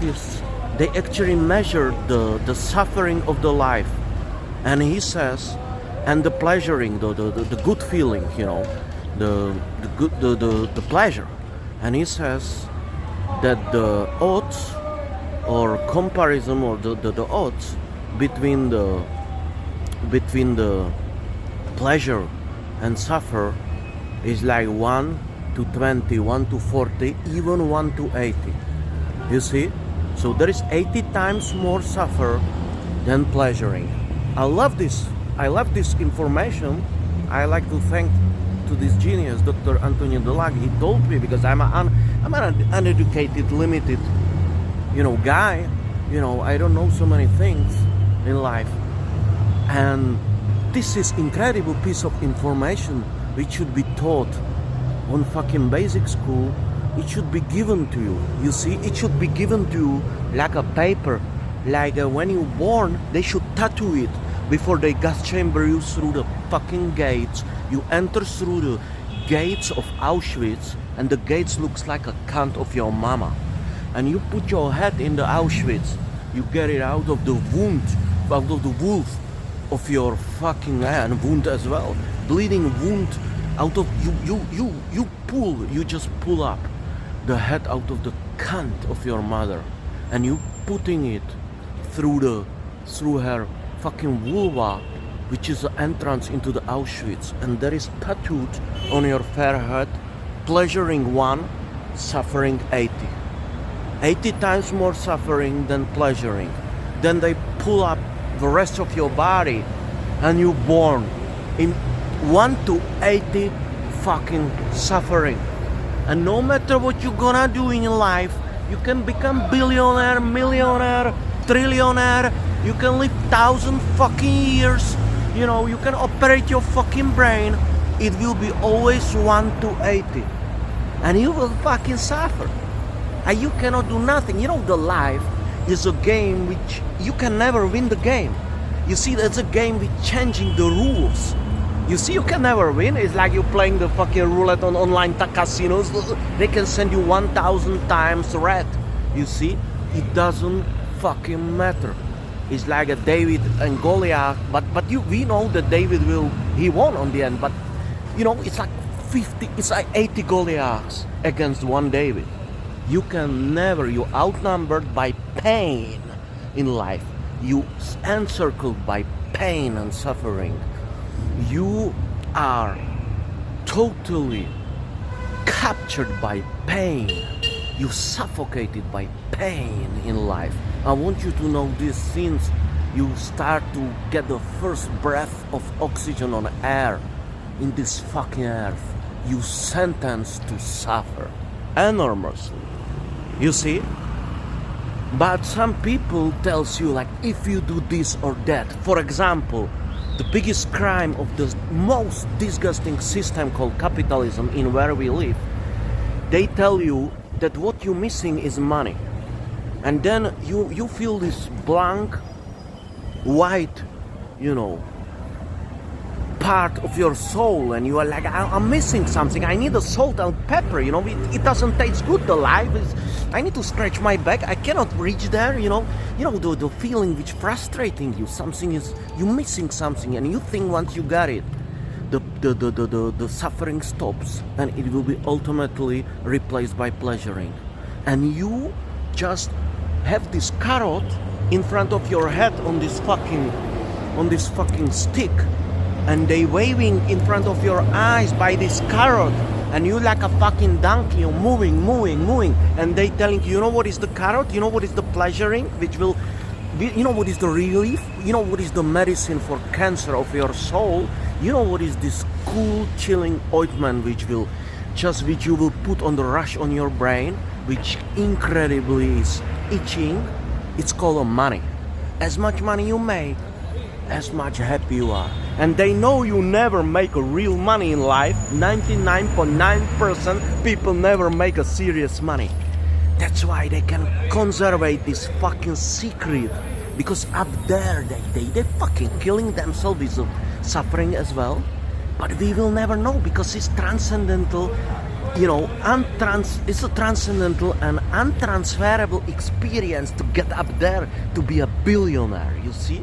scientists, they actually measure the suffering of the life. And he says, and the pleasuring, the good feeling, the good, the pleasure. And he says that the odds or comparison or the odds between the pleasure and suffer is like 1 to 20, 1 to 40, even 1 to 80. You see? So there is 80 times more suffer than pleasuring. I love this information. I like to thank to this genius, Dr. Antonio Delag. He told me, because I'm an uneducated, limited, guy. I don't know so many things in life. And this is incredible piece of information which should be taught on fucking basic school. It should be given to you. You see, it should be given to you like a paper. Like when you're born, they should tattoo it before they gas chamber you through the fucking gates. You enter through the gates of Auschwitz, and the gates looks like a cunt of your mama. And you put your head in the Auschwitz. You get it out of the wound, out of the wolf of your fucking hand, wound as well, bleeding wound. Out of you just pull up the head out of the cunt of your mother, and you putting it through her fucking vulva, which is the entrance into the Auschwitz, and there is tattooed on your forehead, pleasuring 1, suffering 80. 80 times more suffering than pleasuring. Then they pull up the rest of your body, and you're born in 1 to 80 fucking suffering. And no matter what you're gonna do in your life, you can become billionaire, millionaire, trillionaire, you can live 1,000 fucking years, you can operate your fucking brain, it will be always 1 to 80. And you will fucking suffer. And you cannot do nothing. The life is a game which you can never win the game. You see, it's a game with changing the rules. You see, you can never win. It's like you're playing the fucking roulette on online casinos. They can send you 1,000 times red. You see, it doesn't fucking matter. It's like a David and Goliath, but we know that David he won on the end. But it's like 80 Goliaths against one David. You're outnumbered by pain in life. You encircled by pain and suffering. You are totally captured by pain. You suffocated by pain in life. I want you to know this since you start to get the first breath of oxygen on air in this fucking earth. You sentenced to suffer enormously. You see? But some people tells you like, if you do this or that. For example, the biggest crime of the most disgusting system called capitalism in where we live, they tell you that what you're missing is money. And then you feel this blank, white, part of your soul, and you are like, I'm missing something. I need a salt and pepper, it doesn't taste good. The life is, I need to scratch my back. I cannot reach there, the feeling which frustrating you. You're missing something, and you think once you got it, the suffering stops, and it will be ultimately replaced by pleasuring. And you just have this carrot in front of your head on this fucking stick, and they waving in front of your eyes by this carrot, and you like a fucking donkey, you're moving, and they telling you, what is the carrot, what is the pleasuring, which will, what is the relief, what is the medicine for cancer of your soul, what is this cool chilling ointment which you will put on the rush on your brain, which incredibly is itching. It's called money. As much money you make, as much happy you are. And they know you never make a real money in life. 99.9% people never make a serious money. That's why they can conserve this fucking secret. Because up there, they fucking killing themselves with suffering as well. But we will never know because it's transcendental, it's a transcendental and untransferable experience to get up there to be a billionaire, you see?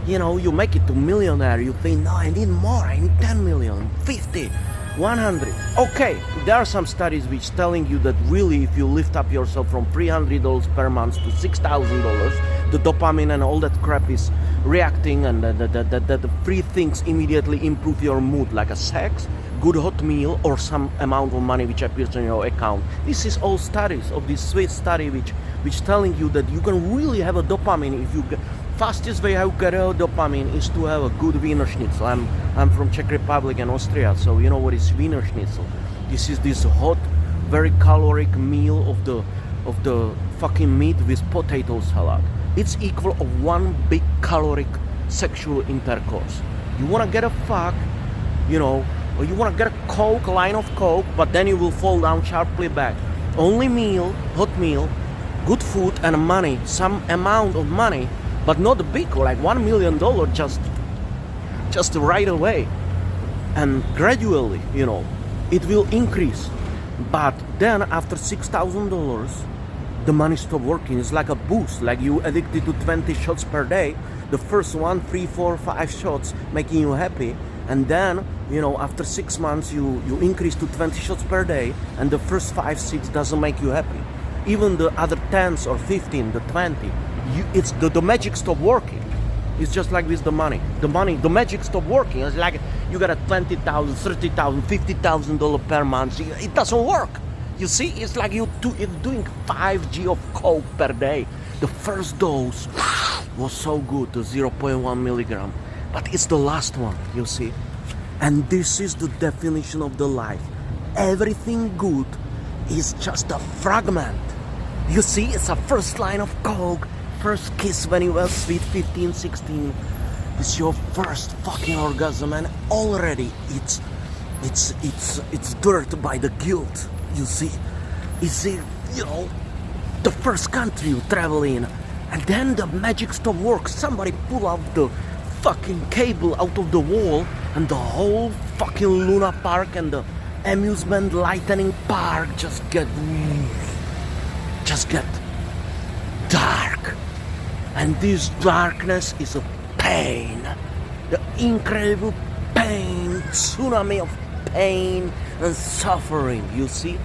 You know, you make it to millionaire, you think, no, I need more, I need 10 million, 50, 100. Okay, there are some studies which telling you that really if you lift up yourself from $300 per month to $6,000, the dopamine and all that crap is reacting, and the free things immediately improve your mood, like a sex, good hot meal, or some amount of money which appears on your account. This is all studies of this Swiss study which telling you that you can really have a dopamine if you get. Fastest way how to get a dopamine is to have a good Wiener Schnitzel. I'm from Czech Republic and Austria, so you know what is Wiener Schnitzel. This is this hot, very caloric meal of the fucking meat with potato salad. It's equal of one big caloric sexual intercourse. You wanna get a fuck, you know, or you wanna get a Coke, a line of Coke, but then you will fall down sharply back. Only meal, hot meal, good food and money, some amount of money, but not big, like $1 million just right away. And gradually, you know, it will increase. But then after $6,000, the money stop working. It's like a boost, like you addicted to 20 shots per day. The first 1, 3, 4, 5 shots making you happy. And then, you know, after 6 months, you increase to 20 shots per day. And the first 5, 6 doesn't make you happy. Even the other 10s or 15, the 20, it's the magic stop working. It's just like with the money. The magic stop working. It's like you got a $20,000, $30,000, $50,000 per month. It doesn't work. You see, it's like you're doing 5G of Coke per day. The first dose was so good, the 0.1 milligram, but it's the last one, you see. And this is the definition of the life. Everything good is just a fragment. You see, it's a first line of Coke, first kiss when you were sweet, 15, 16. It's your first fucking orgasm, and already it's dirt by the guilt. You see, it's you know, the first country you travel in, and then the magic stop works. Somebody pull out the fucking cable out of the wall, and the whole fucking Luna Park and the amusement lightning park just get dark. And this darkness is a pain, the incredible pain, tsunami of pain and suffering, you see.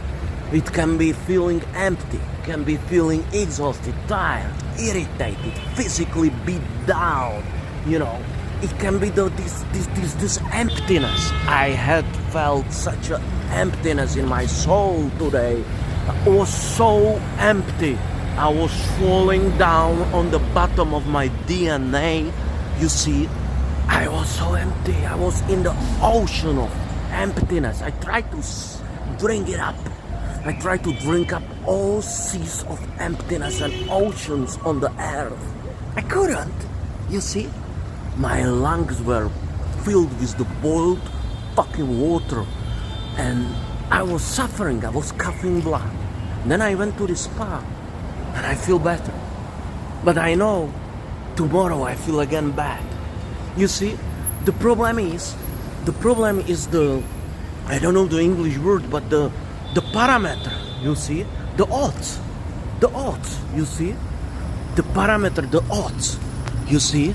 It can be feeling empty, can be feeling exhausted, tired, irritated, physically beat down, you know. It can be this emptiness. I had felt such an emptiness in my soul today. I was so empty. I was falling down on the bottom of my DNA. You see, I was so empty. I was in the ocean of emptiness. I tried to drink it up. I tried to drink up all seas of emptiness and oceans on the earth. I couldn't. You see, my lungs were filled with the boiled fucking water, and I was suffering. I was coughing blood. Then I went to the spa, and I feel better. But I know tomorrow I feel again bad. You see, the problem is the, I don't know the English word, but the parameter, you see, the odds, you see, the parameter, the odds, you see,